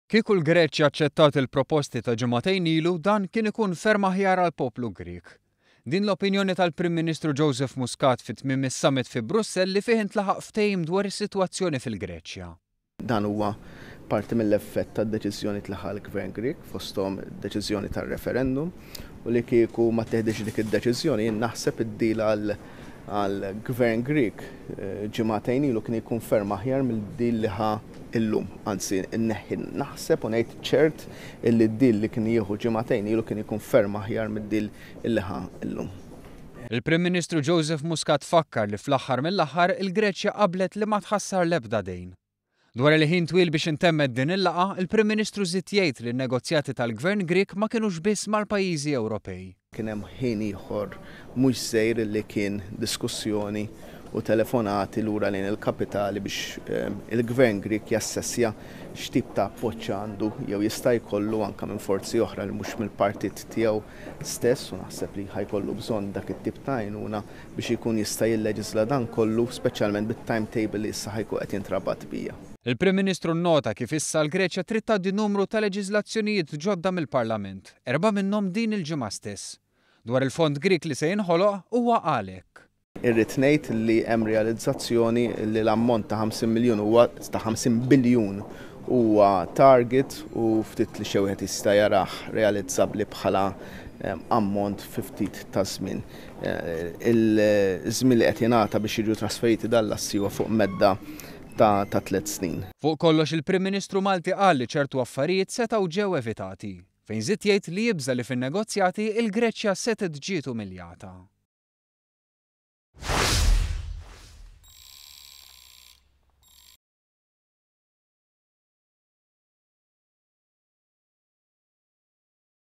Kieku l-Greċja aċċettat il-proposti ta' ġimagħtejn ilu dan kien ikun ferm aħjar għall-poplu Grieg. Din l-opinjoni tal-Prim Ministru Joseph Muscat fit-tmiem is-summit fi Brussell li fih intlaħaq ftehim dwar is-sitwazzjoni fil-Greċja. Dan huwa parti mill-effett tad-deċiżjoni tlaħaq l-Gvern Grieg fosthom id-deċiżjoni tar-referendum u li kieku ma teħdix dik id-deċiżjoni naħseb id-deal għall-Gvern Grieg ġimagħtejn ilu kien ikun ferm aħjar mill-deal li ħa illum, anzi naħseb u ngħid ċert illi d-deal li kien jieħu ġimagħtejn ilu kien ikun ferm aħjar mid-deal illi ħa illum. Il-Prim Ministru Joseph Muscat fakkar li fl-aħħar mill-aħħar il-Greċja qablet li ma tħassar l-ebda dejn. Dwar il-ħin twil biex intemmed din il-laqa, il-Prim Ministru żied jgħid li n-negozjati tal-Gvern Grieg ma kinux biss mal-pajjiżi Ewropej. Kien hemm ħin ieħor mhux sejr li kien diskussjoni u telefonati lura lejn il-kapitali biex il-Gvern Grieg jassessja x'tip ta' appoġġ għandu jew jista' jkollu anke minn forzi oħra li mhux mill-partit tiegħu stess u naħseb li ħajkollu bżonn dak it-tip ta' għajnuna biex ikun jista' jilleġisla dan kollu speċjalment bit-timetable li issa ħajkun qed jintrabat bija. Il-Prim Ministru nnota kif issa l-Greċja trid tgħaddi numru ta' leġiżlazzjonijiet ġodda mill-Parlament, 4 minnhom din il-ġimgħa stess. Dwar il-Fond Grieg li se jinħoloq huwa għalek. Irrid ngħid li hemm realizzazzjoni li l-ammont ta' 50 miljun huwa ta' 50 biljun huwa target u ftit li xi wieħed jista' jarah realizzabbli bħala ammont fi ftit ta' żmien. Il-żmien li qed jingħata biex jiġu trasferiti dal-assi huwa fuq medda ta' 3 snin. Fuq kollox il-Prim Ministru Malti qal li ċertu affarijiet setgħu ġew evitati, fejn żied jgħid li jibża li fin-negozjati il-Greċja se tiġġiet umiljata.